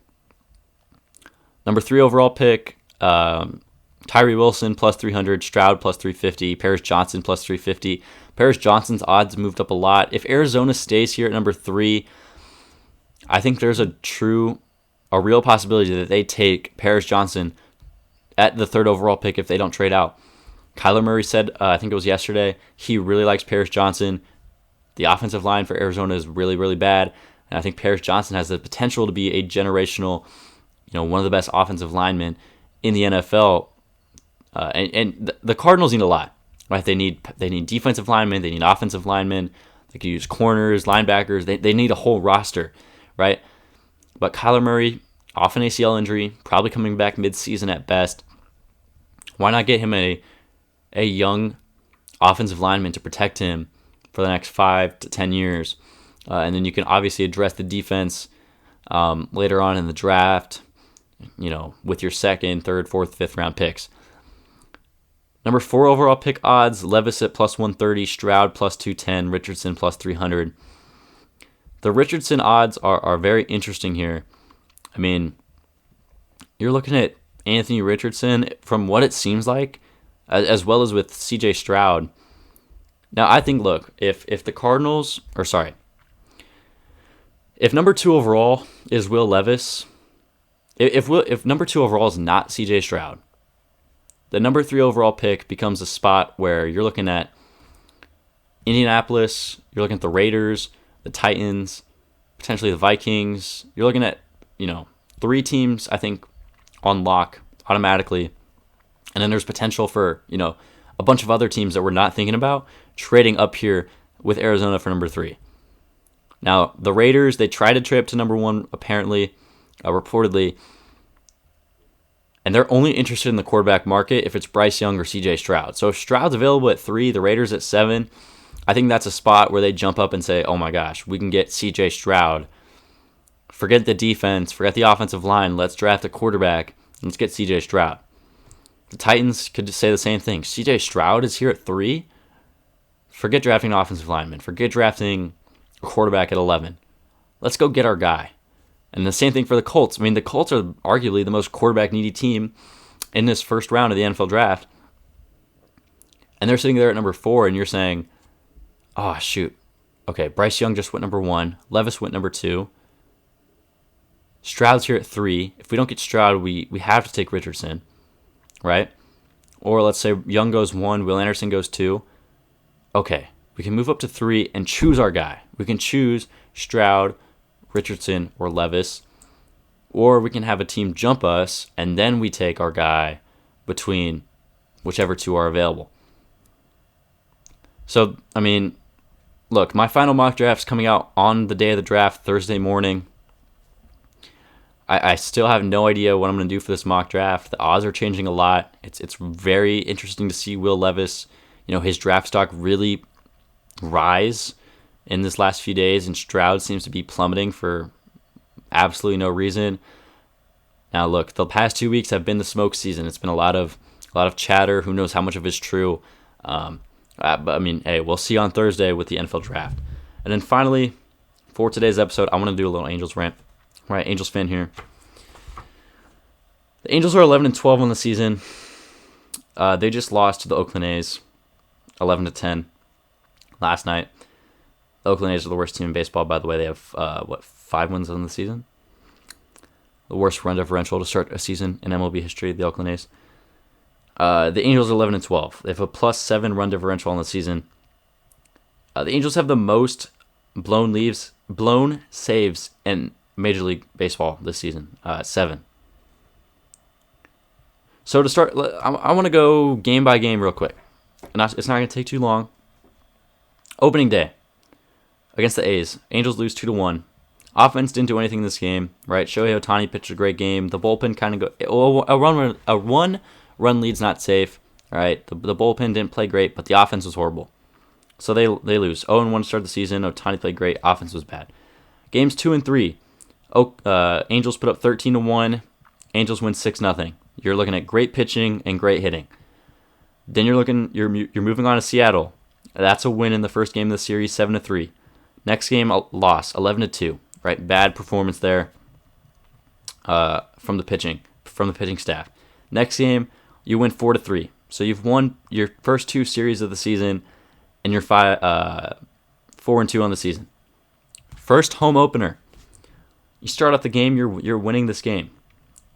Number 3 overall pick, Tyree Wilson plus 300, Stroud plus 350, Paris Johnson plus 350. Paris Johnson's odds moved up a lot. If Arizona stays here at number 3, I think there's a real possibility that they take Paris Johnson at the 3rd overall pick if they don't trade out. Kyler Murray said, I think it was yesterday, he really likes Paris Johnson. The offensive line for Arizona is really, really bad. And I think Paris Johnson has the potential to be a generational, one of the best offensive linemen in the NFL. And the Cardinals need a lot, right? They need defensive linemen. They need offensive linemen. They can use corners, linebackers. They need a whole roster, right? But Kyler Murray, off an ACL injury, probably coming back mid-season at best. Why not get him a young offensive lineman to protect him for the next 5 to 10 years? And then you can obviously address the defense later on in the draft, with your 2nd, 3rd, 4th, 5th round picks. Number 4 overall pick odds, Levis at plus 130, Stroud plus 210, Richardson plus 300. The Richardson odds are very interesting here. You're looking at Anthony Richardson, from what it seems like, as well as with C.J. Stroud. Now, I think, look, if the Cardinals, If number 2 overall is Will Levis, if number 2 overall is not CJ Stroud, the number 3 overall pick becomes a spot where you're looking at Indianapolis, you're looking at the Raiders, the Titans, potentially the Vikings. You're looking at, 3 teams, I think, on lock automatically. And then there's potential for, a bunch of other teams that we're not thinking about trading up here with Arizona for number 3. Now, the Raiders, they tried to trade up to number 1, apparently, reportedly. And they're only interested in the quarterback market if it's Bryce Young or CJ Stroud. So if Stroud's available at 3, the Raiders at 7, I think that's a spot where they jump up and say, oh my gosh, we can get CJ Stroud. Forget the defense, forget the offensive line. Let's draft a quarterback. Let's get CJ Stroud. The Titans could say the same thing. CJ Stroud is here at 3. Forget drafting an offensive lineman. Forget drafting a quarterback at 11. Let's go get our guy. And the same thing for the Colts. I mean, the Colts are arguably the most quarterback-needy team in this first round of the NFL draft. And they're sitting there at number 4, and you're saying, oh, shoot. Okay, Bryce Young just went number 1. Levis went number 2. Stroud's here at 3. If we don't get Stroud, we have to take Richardson, right? Or let's say Young goes 1, Will Anderson goes 2. Okay, we can move up to 3 and choose our guy. We can choose Stroud, Richardson, or Levis. Or we can have a team jump us, and then we take our guy between whichever 2 are available. So, I mean, look, my final mock draft's coming out on the day of the draft, Thursday morning. I still have no idea what I'm going to do for this mock draft. The odds are changing a lot. It's very interesting to see Will Levis, his draft stock really rise in this last few days, and Stroud seems to be plummeting for absolutely no reason. Now, look, the past 2 weeks have been the smoke season. It's been a lot of chatter. Who knows how much of it is true? But I mean, hey, we'll see on Thursday with the NFL draft. And then finally, for today's episode, I want to do a little Angels rant. Right, Angels fan here. The Angels are 11-12 on the season. They just lost to the Oakland A's, 11-10 last night. The Oakland A's are the worst team in baseball, by the way. They have 5 wins on the season. The worst run differential to start a season in MLB history. The Oakland A's. The Angels are 11-12. They have a +7 run differential on the season. The Angels have the most blown saves in Major League Baseball this season, 7. So to start, I want to go game by game real quick. And it's not going to take too long. Opening day against the A's. Angels lose 2-1. Offense didn't do anything in this game, right? Shohei Ohtani pitched a great game. The bullpen kind of a one-run lead's not safe, right? The bullpen didn't play great, but the offense was horrible. So they lose. 0-1 to start the season. Ohtani played great. Offense was bad. Games 2 and 3. Angels put up 13-1. Angels win 6-0. You're looking at great pitching and great hitting. Then you're moving on to Seattle. That's a win in the first game of the series, 7-3. Next game, a loss, 11-2. Right, bad performance there from the pitching staff. Next game, you win 4-3. So you've won your first 2 series of the season, and you're 4-2 on the season. First home opener. You start off the game, you're winning this game.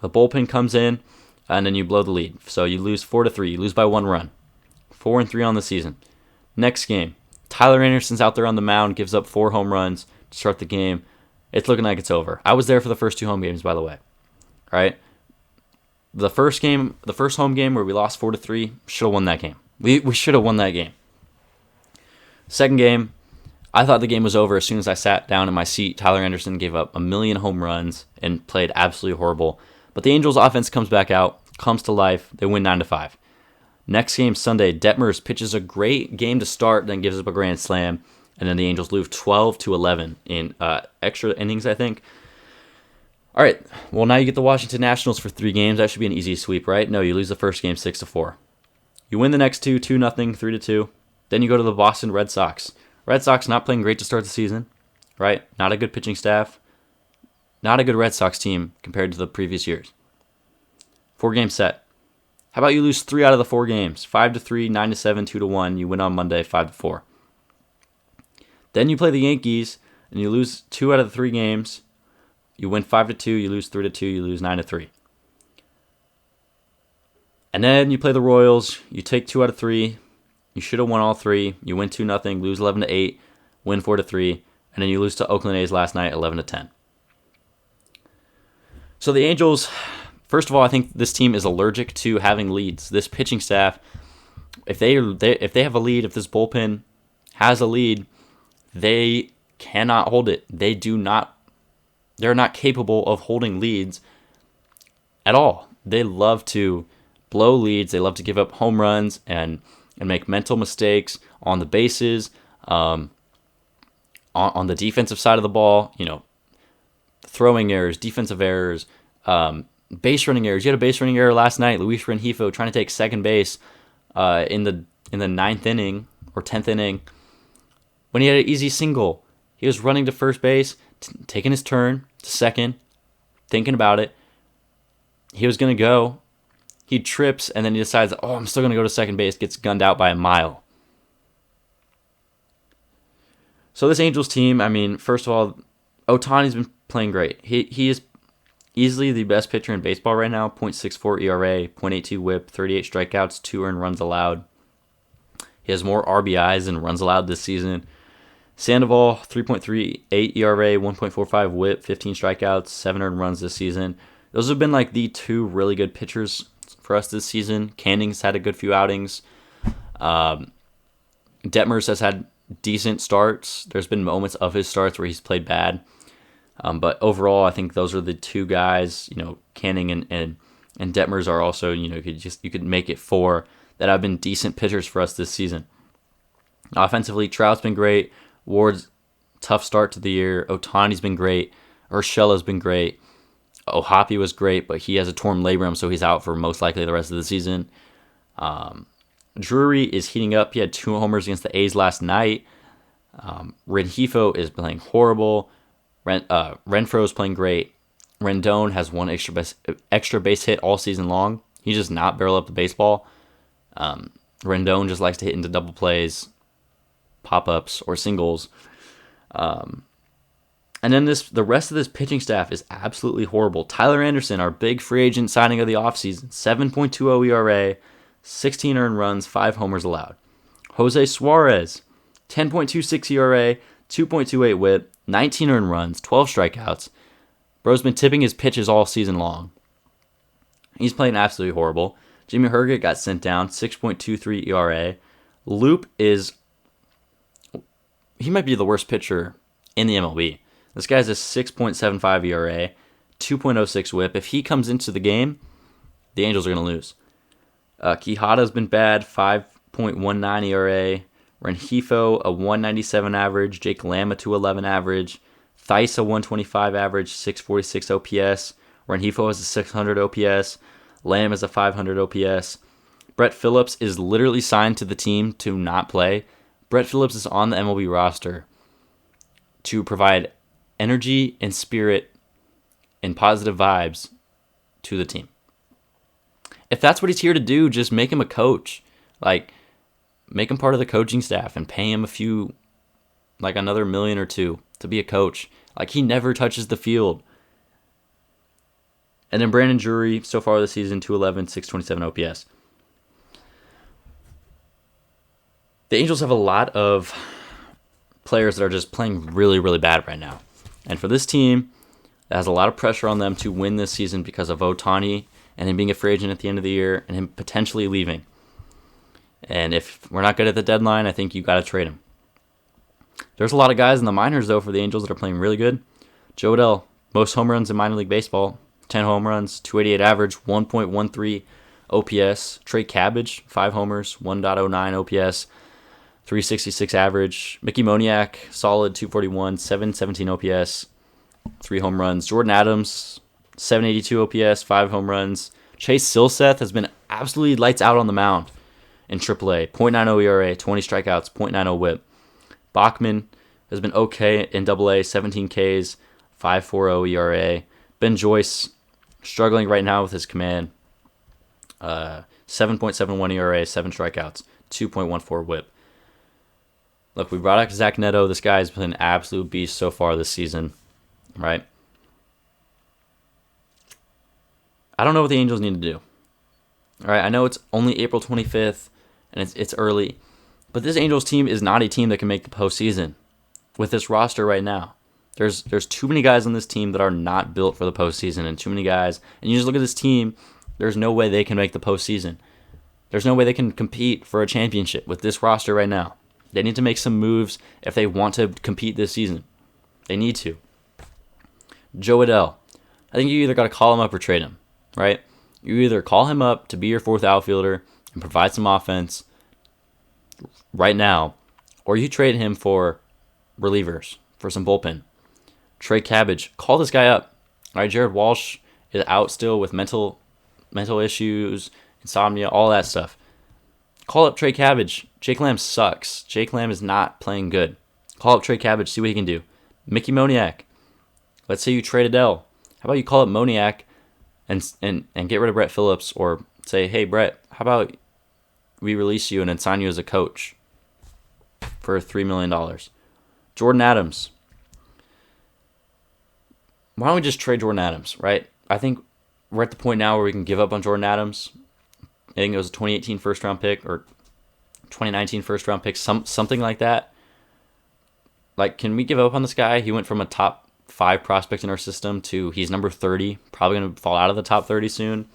The bullpen comes in, and then you blow the lead. So you lose 4-3. You lose by 1 run. 4-3 on the season. Next game, Tyler Anderson's out there on the mound, gives up 4 home runs to start the game. It's looking like it's over. I was there for the first 2 home games, by the way. All right. The first home game where we lost 4-3, should have won that game. We should have won that game. Second game, I thought the game was over as soon as I sat down in my seat. Tyler Anderson gave up 1 million home runs and played absolutely horrible. But the Angels' offense comes back out, comes to life. They win 9-5. Next game, Sunday, Detmers pitches a great game to start, then gives up a grand slam. And then the Angels lose 12-11 in extra innings, I think. All right, well, now you get the Washington Nationals for 3 games. That should be an easy sweep, right? No, you lose the first game 6-4. You win the next 2, 2-0, 3-2. Then you go to the Boston Red Sox. Red Sox not playing great to start the season, right? Not a good pitching staff. Not a good Red Sox team compared to the previous years. 4-game set. How about you lose 3 out of the 4 games? 5-3, 9-7, 2-1. You win on Monday, 5-4. Then you play the Yankees and you lose 2 out of the 3 games. You win 5-2, you lose 3-2, you lose 9-3. And then you play the Royals, you take 2 out of 3. You should have won all 3. You win 2-0, lose 11-8, win 4-3, and then you lose to Oakland A's last night 11-10. So the Angels, first of all, I think this team is allergic to having leads. This pitching staff, if they have a lead, if this bullpen has a lead, they cannot hold it. They're not capable of holding leads at all. They love to blow leads. They love to give up home runs and make mental mistakes on the bases, on the defensive side of the ball. Throwing errors, defensive errors, base running errors. You had a base running error last night. Luis Rengifo trying to take second base in the 9th inning or 10th inning when he had an easy single. He was running to first base, taking his turn to second, thinking about it. He was going to go. He trips, and then he decides, I'm still going to go to second base, gets gunned out by a mile. So this Angels team, first of all, Ohtani's been playing great. He is easily the best pitcher in baseball right now. 0.64 ERA, 0.82 WHIP, 38 strikeouts, 2 earned runs allowed. He has more RBIs than runs allowed this season. Sandoval, 3.38 ERA, 1.45 WHIP, 15 strikeouts, 7 earned runs this season. Those have been like the 2 really good pitchers for us this season. Canning's had a good few outings. Detmers has had decent starts. There's been moments of his starts where he's played bad. But overall, I think those are the 2 guys. Canning and Detmers are also, you could make it 4 that have been decent pitchers for us this season. Offensively, Trout's been great. Ward's tough start to the year. Ohtani's been great. Urshela's been great. Ohapi was great, but he has a torn labrum, so he's out for most likely the rest of the season. Drury is heating up. He had 2 homers against the A's last night. Rengifo is playing horrible. Renfroe's playing great. Rendon has 1 extra base hit all season long. He does not barrel up the baseball. Rendon just likes to hit into double plays, pop-ups, or singles. And then the rest of this pitching staff is absolutely horrible. Tyler Anderson, our big free agent signing of the offseason, 7.20 ERA, 16 earned runs, 5 homers allowed. Jose Suarez, 10.26 ERA, 2.28 WHIP, 19 earned runs, 12 strikeouts. Bro's been tipping his pitches all season long. He's playing absolutely horrible. Jimmy Herget got sent down, 6.23 ERA. Loop he might be the worst pitcher in the MLB. This guy's a 6.75 ERA, 2.06 WHIP. If he comes into the game, the Angels are going to lose. Quijada's been bad, 5.19 ERA. Rengifo, a 197 average. Jake Lamb, a 211 average. Theis, a 125 average, 646 OPS. Rengifo has a 600 OPS. Lamb has a 500 OPS. Brett Phillips is literally signed to the team to not play. Brett Phillips is on the MLB roster to provide energy and spirit and positive vibes to the team. If that's what he's here to do, just make him a coach. Make him part of the coaching staff and pay him another $1 million or $2 million to be a coach. He never touches the field. And then Brandon Drury, so far this season, 211, 627 OPS. The Angels have a lot of players that are just playing really, really bad right now. And for this team that has a lot of pressure on them to win this season because of Ohtani and him being a free agent at the end of the year and him potentially leaving. And if we're not good at the deadline, I think you got to trade him. There's a lot of guys in the minors, though, for the Angels that are playing really good. Joe Adell, most home runs in minor league baseball, 10 home runs, 288 average, 1.13 OPS. Trey Cabbage, 5 homers, 1.09 OPS, 366 average. Mickey Moniak, solid, 241, 717 OPS, 3 home runs. Jordan Adams, 782 OPS, 5 home runs. Chase Silseth has been absolutely lights out on the mound in AAA. 0.90 ERA, 20 strikeouts, 0.90 WHIP. Bachman has been okay in AA, 17 Ks, 5.40 ERA. Ben Joyce struggling right now with his command. 7.71 ERA, 7 strikeouts, 2.14 WHIP. Look, we brought up Zach Neto. This guy's been an absolute beast so far this season, right? I don't know what the Angels need to do. All right, I know it's only April 25th, and it's early, but this Angels team is not a team that can make the postseason with this roster right now. There's too many guys on this team that are not built for the postseason, and too many guys. And you just look at this team, there's no way they can make the postseason. There's no way they can compete for a championship with this roster right now. They need to make some moves if they want to compete this season. They need to. Joe Adell, I think you either got to call him up or trade him, right? You either call him up to be your fourth outfielder and provide some offense right now, or you trade him for relievers, for some bullpen. Trey Cabbage, call this guy up. All right, Jared Walsh is out still with mental issues, insomnia, all that stuff. Call up Trey Cabbage. Jake Lamb sucks. Jake Lamb is not playing good. Call up Trey Cabbage, see what he can do. Mickey Moniak. Let's say you trade Adele. How about you call up Moniak and get rid of Brett Phillips, or say, hey, Brett, how about we release you and then sign you as a coach for $3 million? Jordan Adams. Why don't we just trade Jordan Adams, right? I think we're at the point now where we can give up on Jordan Adams. I think it was a 2018 first-round pick or 2019 first-round pick, something like that. Like, can we give up on this guy? He went from a top 5 prospect in our system to he's number 30, probably going to fall out of the top 30 soon.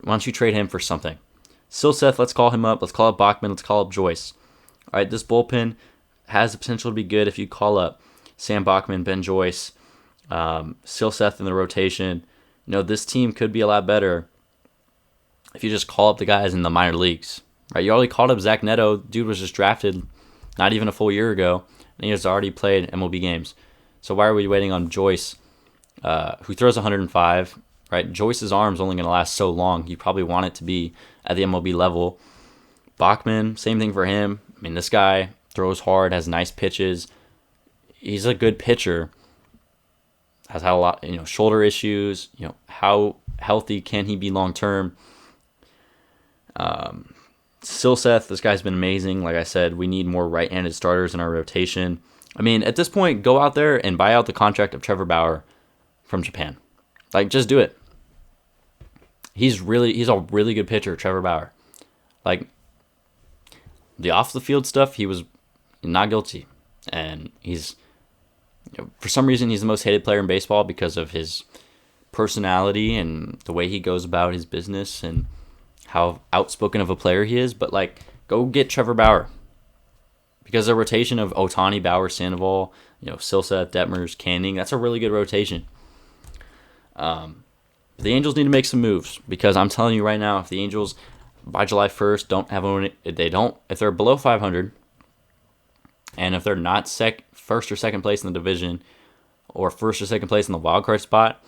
Why don't you trade him for something? Silseth, let's call him up. Let's call up Bachman. Let's call up Joyce. All right, this bullpen has the potential to be good if you call up Sam Bachman, Ben Joyce, Silseth in the rotation. You know, this team could be a lot better if you just call up the guys in the minor leagues. Right? You already called up Zach Neto. Dude was just drafted not even a full year ago, and he has already played MLB games. So why are we waiting on Joyce, who throws 105? Right? Joyce's arm's only going to last so long. You probably want it to be at the MLB level. Bachman, same thing for him. I mean, this guy throws hard, has nice pitches. He's a good pitcher. Has had a lot, shoulder issues. How healthy can he be long term? Silseth, this guy's been amazing. Like I said, we need more right-handed starters in our rotation. I mean, at this point, go out there and buy out the contract of Trevor Bauer from Japan. Like, just do it. He's a really good pitcher, Trevor Bauer. Like, the off-the-field stuff, he was not guilty. And he's, for some reason, he's the most hated player in baseball because of his personality and the way he goes about his business and how outspoken of a player he is. But, like, go get Trevor Bauer. Because a rotation of Ohtani, Bauer, Sandoval, Silseth, Detmers, Canning, that's a really good rotation. The Angels need to make some moves, because I'm telling you right now, if the Angels by July 1st if they're below 500, and if they're not first or second place in the division, or first or second place in the wild card spot,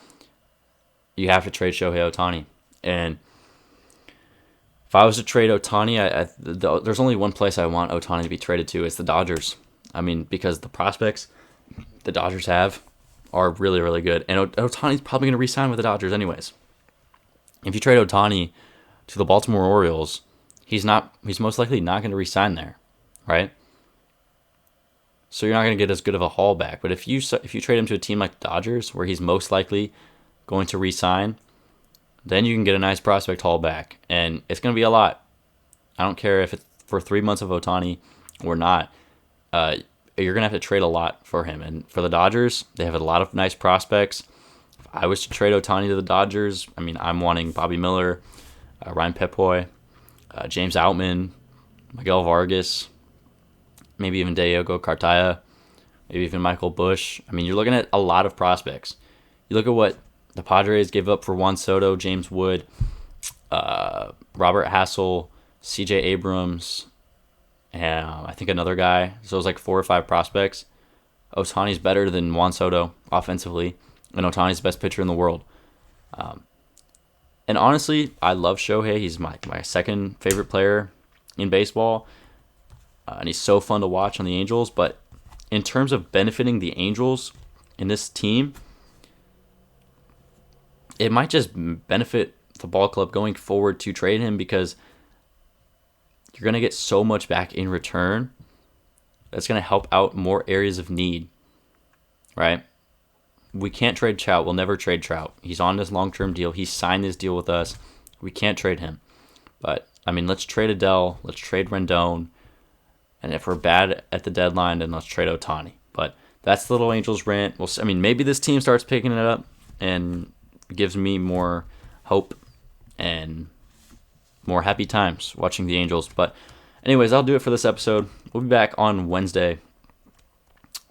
you have to trade Shohei Ohtani. And if I was to trade Ohtani, there's only one place I want Ohtani to be traded to. It's the Dodgers. I mean, because the prospects the Dodgers have are really, really good. And Ohtani's probably going to re-sign with the Dodgers anyways. If you trade Ohtani to the Baltimore Orioles, he's most likely not going to re-sign there, right? So you're not going to get as good of a haul back. But if you trade him to a team like the Dodgers, where he's most likely going to re-sign, then you can get a nice prospect haul back. And it's going to be a lot. I don't care if it's for 3 months of Ohtani or not. You're going to have to trade a lot for him. And for the Dodgers, they have a lot of nice prospects. If I was to trade Ohtani to the Dodgers, I mean, I'm wanting Bobby Miller, Ryan Pepoy, James Outman, Miguel Vargas, maybe even Diego Cartaya, maybe even Michael Busch. I mean, you're looking at a lot of prospects. You look at what the Padres gave up for Juan Soto, James Wood, Robert Hassel, C.J. Abrams, and I think another guy. So it was like 4 or 5 prospects. Ohtani's better than Juan Soto offensively, and Ohtani's the best pitcher in the world. And honestly, I love Shohei. He's my second favorite player in baseball, and he's so fun to watch on the Angels. But in terms of benefiting the Angels in this team, it might just benefit the ball club going forward to trade him, because you're going to get so much back in return that's going to help out more areas of need, right? We can't trade Trout. We'll never trade Trout. He's on this long-term deal. He signed this deal with us. We can't trade him. But, I mean, let's trade Adele. Let's trade Rendon. And if we're bad at the deadline, then let's trade Ohtani. But that's the Little Angels rant. I mean, maybe this team starts picking it up and gives me more hope and more happy times watching the Angels. But anyways, I'll do it for this episode. We'll be back on Wednesday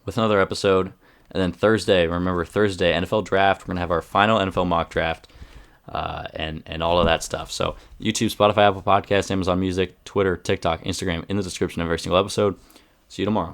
with another episode. And then Thursday, remember Thursday, NFL draft. We're going to have our final NFL mock draft and all of that stuff. So YouTube, Spotify, Apple Podcasts, Amazon Music, Twitter, TikTok, Instagram in the description of every single episode. See you tomorrow.